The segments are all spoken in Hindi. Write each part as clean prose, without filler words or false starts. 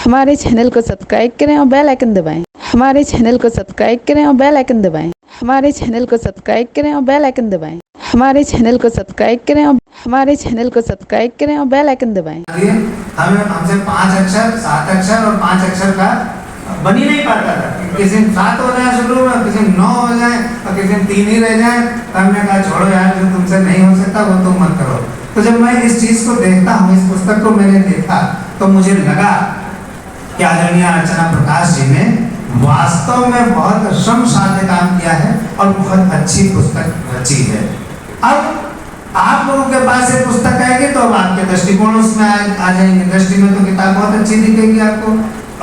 हमारे चैनल को सब्सक्राइब करें और बेल आइकन दबाएं। हमारे चैनल को सब्सक्राइब करें और बेल आइकन दबाएं। हमारे चैनल को सब्सक्राइब करें और बेल आइकन दबाएं। हमारे चैनल को सब्सक्राइब करें और हमारे चैनल को सब्सक्राइब करें और बेल आइकन दबाएं। हमें हमसे 5 अक्षर 7 अक्षर और 5 अक्षर का बन ही नहीं पाता था। किसी में 7 हो जाए शुरू में, किसी में 9 हो जाए और किसी में 3 ही रह जाए। तो हमने कहा छोड़ो यार, जो तुमसे नहीं हो सकता वो तुम मत करो। तो जब मैं इस चीज को देखता हूँ, इस पुस्तक को मैंने देखा, तो मुझे लगा कि आदरणीय अर्चना प्रकाश जी ने वास्तव में बहुत श्रम साध्य काम किया है और बहुत अच्छी पुस्तक रची है। अब आप लोगों के पास ये पुस्तक आएगी तो अब आपके दृष्टिकोण उसमें आ जाएंगे। दृष्टि में तो किताब बहुत अच्छी दिखेगी आपको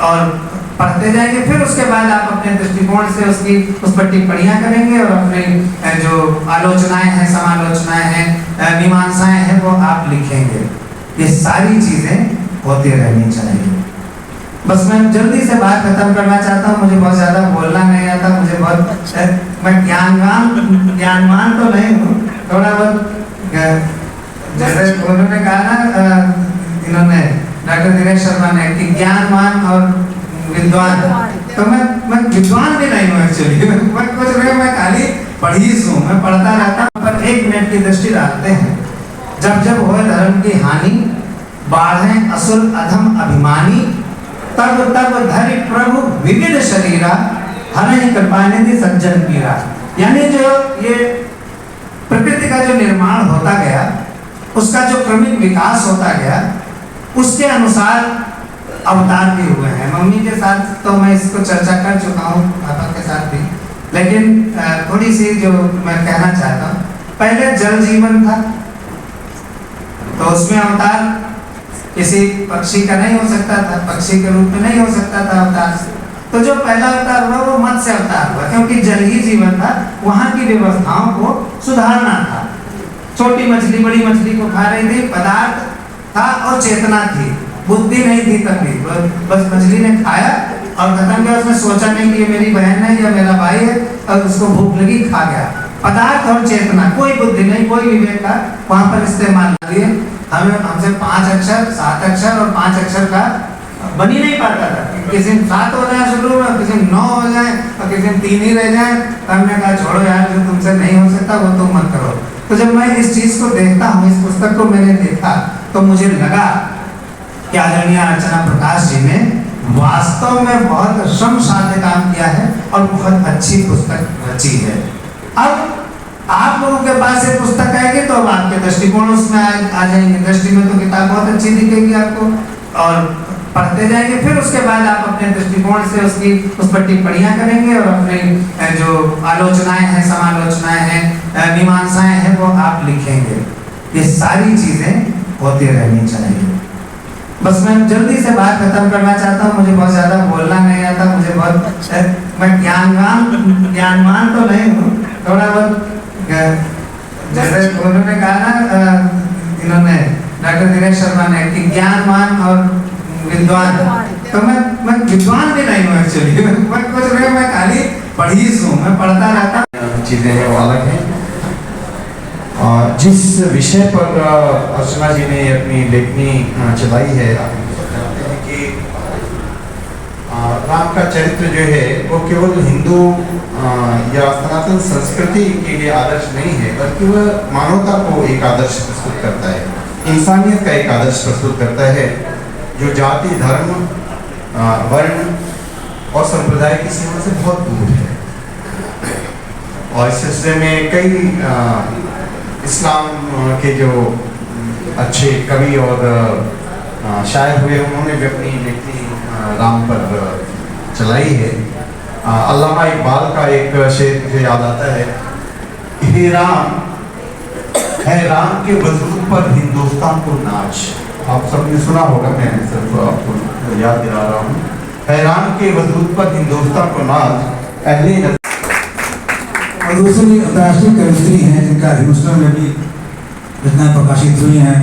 और पढ़ते जाएंगे, फिर उसके बाद आप अपने दृष्टिकोण से उस पर टिप्पणियां करेंगे और अपने जो आलोचनाएं हैं, समालोचनाएं हैं, मीमांसाएं हैं, वो आप लिखेंगे। ये सारी चीजें होती रहनी चाहिए। बस मैं जल्दी से बात खत्म करना चाहता हूँ। मुझे बहुत ज्यादा बोलना नहीं आता। मुझे बहुत मैं ज्ञानवान तो नहीं हूँ, थोड़ा बहुत जैसे उन्होंने कहा ना, इन्होंने डॉक्टर दिनेश शर्मा ने कि ज्ञानवान और विद्वान, तो मैं विद्वान भी नहीं हूँ एक्चुअली। मैं कुछ नहीं, मैं खाली पढ़ीस हूँ, मैं पढ़ता रहता हूँ। पर 1 मिनट की दृष्टि डालते हैं। जब जब होए धर्म की हानि, बाढ़े असुर अधम अभिमानी, तब तब धरि प्रभु विविध शरीरा, हमें कृपानिधि सज्जन पीरा। यानी जो ये प्रकृति का जो निर्माण होता गया, उसका जो क्रमिक विकास होता गया, उसके अनुसार अवतार भी हुए हैं। मम्मी के साथ तो मैं इसको चर्चा कर चुका हूँ, पापा के साथ भी, लेकिन थोड़ी सी जो मैं कहना चाहता हूँ, पहले जल जीवन था तो उसमें अवतार किसी पक्षी का नहीं हो सकता था, पक्षी के रूप में नहीं हो सकता था अवतार। तो जो पहला अवतार हुआ वो मत्स्य अवतार हुआ, क्योंकि जल ही जीवन था, वहां की व्यवस्थाओं को सुधारना था। छोटी मछली बड़ी मछली को खा रही थी, पदार्थ था और चेतना थी, बुद्धि नहीं थी तभी। बस मछली ने खाया और खत्म किया। उसने सोचा नहीं कि ये मेरी बहन है या मेरा भाई है, और उसको भूख लगी, खा गया। पदार्थ और चेतना, कोई बुद्धि नहीं, कोई विवेक का वहां पर इस्तेमाल किए। हमसे 5 अक्षर 7 अक्षर और 5 अक्षर का बन ही नहीं पाता था। किसी में 7 हो जाए शुरू में, किसी में 9 हो जाए और किसी में 3 ही रह जाए। तो हमने कहा छोड़ो यार, जो तुमसे नहीं हो सकता वो तुम मत करो। तो जब मैं इस चीज को देखता हूँ, इस पुस्तक को मैंने देखा, तो मुझे लगा कि आदरणीय अर्चना प्रकाश जी ने वास्तव में बहुत श्रम साध्य काम किया है और बहुत अच्छी पुस्तक रची है। अब आप लोगों के पास ये पुस्तक आएगी तो अब आपके दृष्टिकोण उसमें आ जाएंगे। दृष्टि में तो किताब बहुत अच्छी दिखेगी आपको और पढ़ते जाएंगे, फिर उसके बाद आप अपने दृष्टिकोण से उस पर टिप्पणियां करेंगे और अपने जो आलोचनाएं हैं, समालोचनाएं हैं, मीमांसाएं हैं, वो आप लिखेंगे। ये सारी चीजें होती रहनी चाहिए। बस मैं जल्दी से बात खत्म करना चाहता हूँ। मुझे बहुत ज्यादा बोलना नहीं आता। मुझे बहुत मैं ज्ञानवान तो नहीं हूँ, थोड़ा बहुत जैसे उन्होंने कहा ना, इन्होंने डॉक्टर दिनेश शर्मा ने कि ज्ञानवान और विद्वान, तो मैं विद्वान भी नहीं हूँ एक्चुअली। मैं कुछ नहीं, मैं खाली पढ़ीस हूँ, मैं पढ़ता रहता हूँ। चीजें हैं वो अलग हैं। और जिस विषय पर अर्चना जी ने अपनी लेखनी चलाई है, आप जानते हैं कि राम का चरित्र जो है वो केवल हिंदू या सनातन संस्कृति के लिए आदर्श नहीं है, बल्कि वह मानवता को एक आदर्श प्रस्तुत करता है, इंसानियत का एक आदर्श प्रस्तुत करता है, जो जाति, धर्म, वर्ण और संप्रदाय की सीमा से बहुत दूर है। और इस सिलसिले में कई इस्लाम के जो अच्छे कवि और शायर हुए, उन्होंने भी अपनी लेखनी राम पर चलाई है। अल्लामा इकबाल का एक शेर मुझे याद आता है, हे राम है राम के वजूद पर हिंदुस्तान को नाच। आप सबने सुना होगा, मैं सिर्फ आपको याद दिला रहा हूँ। है राम के वजूद पर हिंदुस्तान को नाच अहले। और दूसरी अंतर्राष्ट्रीय कवियत्री हैं जिनका हिंदुस्तान में भी रचनाएं प्रकाशित हुई हैं,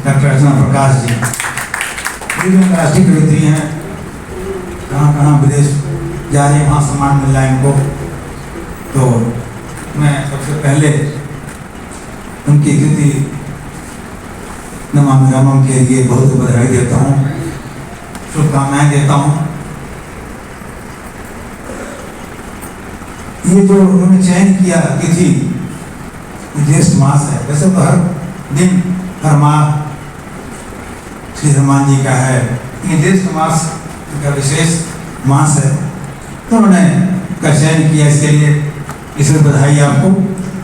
डॉक्टर अर्चना प्रकाश जी। ये भी अंतर्राष्ट्रीय कवियत्री हैं, कहाँ कहाँ विदेश जा रही है, वहाँ सम्मान मिल रहा है इनको। तो मैं सबसे पहले उनकी कृति नमामि रामम के लिए बहुत बधाई देता हूँ। शुभकामनाएं देता हूँ। ये जो उन्होंने चयन किया तिथि, ज्येष्ठ मास है, वैसे तो हर दिन हर माह श्री हनुमान जी का है, ये ज्येष्ठ मास का विशेष मास है, तो उन्होंने का चयन किया। इसके लिए इसमें बधाई आपको,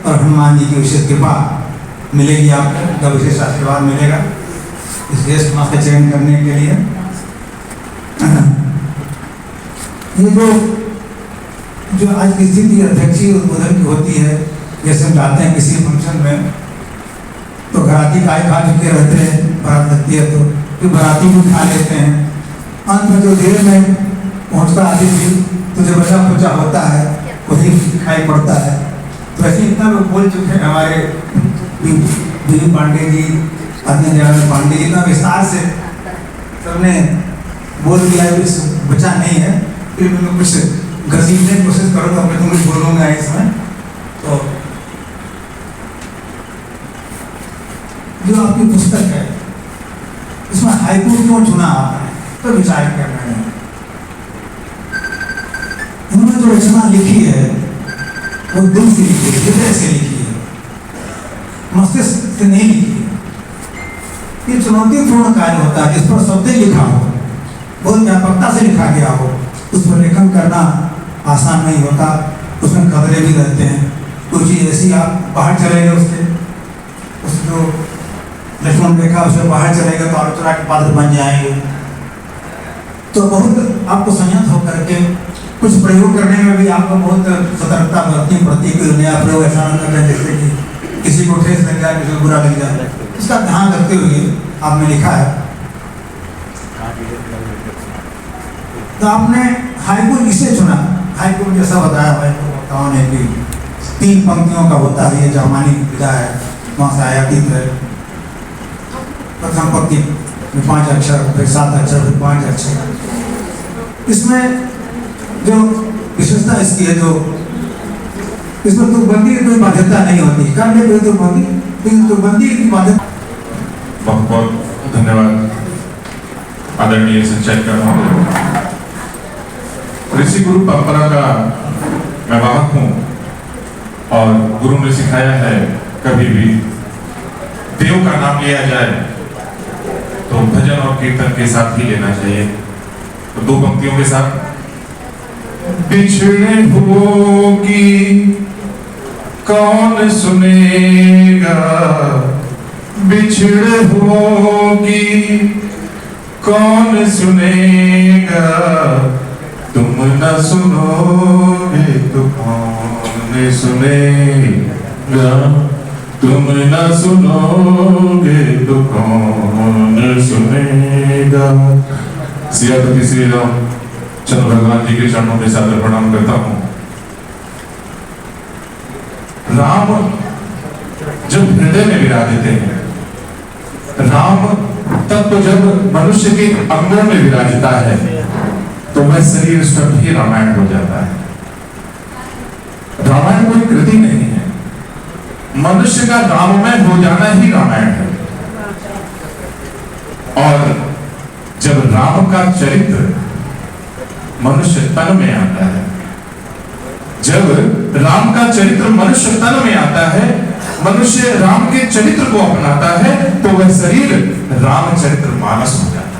और हनुमान जी की विशेष कृपा मिलेगी, आपको का विशेष आशीर्वाद मिलेगा इस ज्येष्ठ मास का चयन करने के लिए। ये जो आज की स्थिति अध्यक्षीय उद्बोधन की होती है, जैसे हम जाते हैं किसी फंक्शन में तो घराती काय खा चुके रहते हैं, बारात लगती है तो फिर बाराती भी खा लेते हैं, अंत में जो देर में पहुंचता आदि भी तो जो बचा खुचा होता है वही दिखाई पड़ता है। तो ऐसे इतना लोग बोल चुके हैं हमारे दिलीप पांडे जी, आदि दयाल पांडे जी, इतना विस्तार से सबने बोल दिया, बचा नहीं है। फिर मैं कुछ घसीटने की कोशिश करूँगा, मैं तो कुछ बोलूँगा इसमें। तो जो आपकी पुस्तक है इसमें हाइकू क्यों चुना आपने, तो विचार करना है। उन्होंने जो रचना लिखी है वो दिल से लिखी है, हृदय से लिखी है, मस्तिष्क से नहीं लिखी है। ये चुनौतीपूर्ण कार्य होता है जिस पर शब्द लिखा हो, बहुत व्यापकता से लिखा गया हो, उस पर लेखन करना आसान नहीं होता, उसमें खतरे भी रहते हैं। कुछ चीज़ ऐसी आप बाहर चले गए उस जो लक्ष्मण रेखा उसमें बाहर चले गए तो आलोचना के पात्र बन जाएंगे। तो बहुत आपको संयत होकर के कुछ प्रयोग करने में भी आपको बहुत सतर्कता बरतनी पड़ती है। कोई नया प्रयोग ऐसा न करें जैसे कि किसी को ठेस लग जाए, किसी को बुरा लग जाए, इसका ध्यान रखते हुए आपने लिखा है। तो आपने हाइकू इसे चुना। हाइकू में जैसा बताया वक्ताओं ने कि 3 पंक्तियों का होता है, ये जार्मनी विधा है, वहाँ से आयातित है। प्रथम पंक्ति में 5 अक्षर, फिर 7 अक्षर, फिर 5 अक्षर। इसमें जो विशेषता इसकी है, जो इसमें तुकबंदी की कोई बाध्यता नहीं होती, कर ले कोई तुकबंदी, लेकिन तुकबंदी की बाध्यता। बहुत बहुत धन्यवाद आदरणीय संचायकर महोदय। ऋषि गुरु परंपरा का मैं वाहक हूँ और गुरु ने सिखाया है कभी भी देव का नाम लिया जाए तो भजन और कीर्तन के साथ ही लेना चाहिए। तो 2 पंक्तियों के साथ। बिछड़े होगी कौन सुनेगा, बिछड़े होगी कौन सुनेगा, तुम न सुनोगे तो कौन सुनेगा, तुम न सुनोगे तो कौन सुनेगा। सियापति श्री राम चंद्र भगवान जी के चरणों में सादर प्रणाम करता हूँ। राम जब हृदय में विराजते हैं, राम तत्व जब मनुष्य के अंगों में विराजता है तो वह शरीर स्वयं ही रामायण हो जाता है। रामायण कोई कृति नहीं है, मनुष्य का राममय हो जाना ही रामायण है। और जब राम का चरित्र मनुष्य तन में आता है, जब राम का चरित्र मनुष्य तन में आता है, मनुष्य राम के चरित्र को अपनाता है, तो वह शरीर रामचरित्र मानस हो जाता है।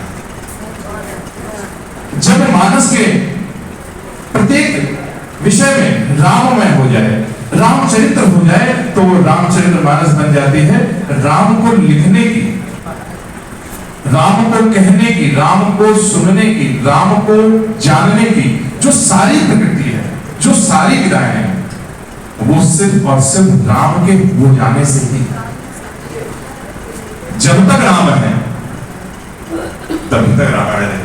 जब मानस के प्रत्येक विषय में राममय हो जाए, रामचरित्र हो जाए, तो वो रामचरित्र मानस बन जाती है। राम को लिखने की, राम को कहने की, राम को सुनने की, राम को जानने की जो सारी प्रकृति है, जो सारी विधाएं हैं, वो सिर्फ और सिर्फ राम के हो जाने से ही। जब तक राम है तभी तक रामायण है।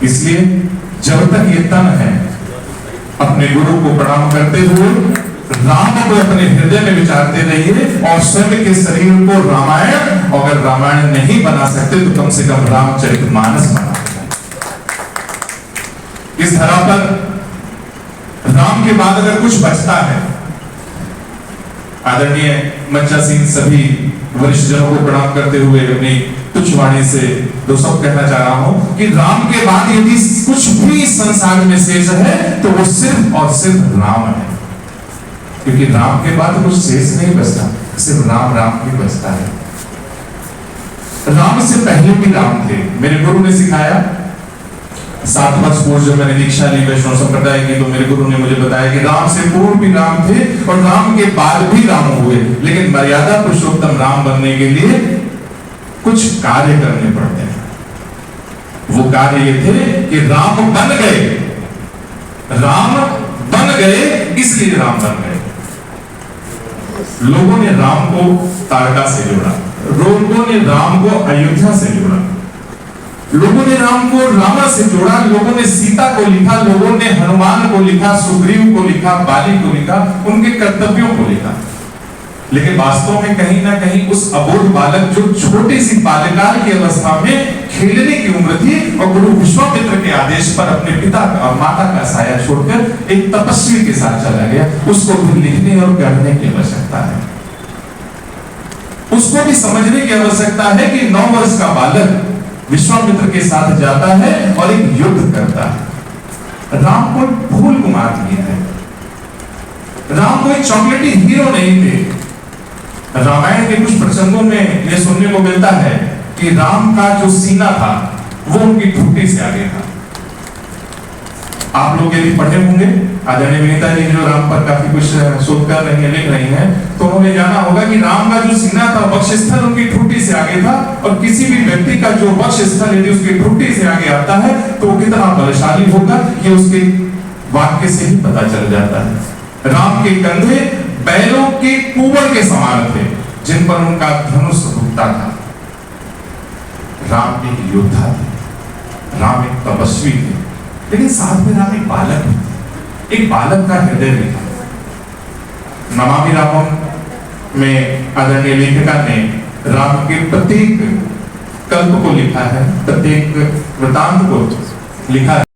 इसलिए जब तक ये तन है, अपने गुरु को प्रणाम करते हुए राम को अपने हृदय में विचारते रहिए और स्वयं के शरीर को रामायण, अगर रामायण नहीं बना सकते तो कम से कम रामचरितमानस बना। इस धरा पर राम के बाद अगर कुछ बचता है, आदरणीय मंचासीन सभी वरिष्ठ जनों को प्रणाम करते हुए अपनी तुच्छ वाणी से दोस्तों कहना चाह रहा हूं कि राम के बाद यदि कुछ भी संसार में शेष है तो वो सिर्फ और सिर्फ राम है, क्योंकि राम के बाद कुछ शेष नहीं बचता, सिर्फ राम राम ही बचता है। राम से पहले भी राम थे। मेरे गुरु ने सिखाया, 7 वर्ष पूर्व जब मैंने दीक्षा ली वैष्णव संप्रदाय की, तो मेरे गुरु ने मुझे बताया कि राम से पूर्व भी राम थे और राम के बाद भी राम हुए, लेकिन मर्यादा पुरुषोत्तम राम बनने के लिए कुछ कार्य करने पड़ते हैं। वो कार्य ये थे कि राम बन गए, राम बन गए इसलिए राम बन गए। लोगों ने राम को तारका से जोड़ा, लोगों ने राम को अयोध्या से जोड़ा, लोगों ने राम को रामा से जोड़ा, लोगों ने सीता को लिखा, लोगों ने हनुमान को लिखा, सुग्रीव को लिखा, बाली को लिखा, उनके कर्तव्यों को लिखा। लेकिन वास्तव में कहीं ना कहीं उस अबोध बालक जो छोटी सी बाल्यकाल की अवस्था में खेलने की उम्र थी और गुरु विश्वामित्र के आदेश पर अपने पिता और माता का साया छोड़कर एक तपस्वी के साथ चला गया, उसको भी लिखने और गढ़ने की आवश्यकता है। उसको भी समझने की आवश्यकता है कि 9 वर्ष का बालक विश्वामित्र के साथ जाता है और एक युद्ध करता है। राम को फूल कुमार नहीं है, राम कोई चॉकलेटी हीरो नहीं थे। रामायण के कुछ प्रसंगों में यह सुनने को मिलता है कि राम का जो सीना था वो उनकी ठुड्डी से आगे था। आप लोग यदि पढ़े होंगे, आदरणीय विनीता जी जो राम पर काफी कुछ शोध कर रही है, लिख रही हैं, तो उन्होंने जाना होगा कि राम का जो सीना था वक्षस्थल उनकी ठुड्डी से आगे था, और किसी भी व्यक्ति का जो वक्षस्थल यदि उसकी ठुड्डी से आगे आता है तो वो कितना बलशाली होगा ये उसके वाक्य से ही पता चल जाता है। राम के कंधे बैलों के कुबड़ के समान थे जिन पर उनका धनुष रुकता था। राम एक योद्धा थे, राम एक तपस्वी थे, लेकिन साथ में राम एक बालक थे, एक बालक का हृदय भी था। नमामि रामम में आदरणीय लेखिका ने राम के प्रत्येक कल्प को लिखा है, प्रत्येक वृतांत को लिखा है।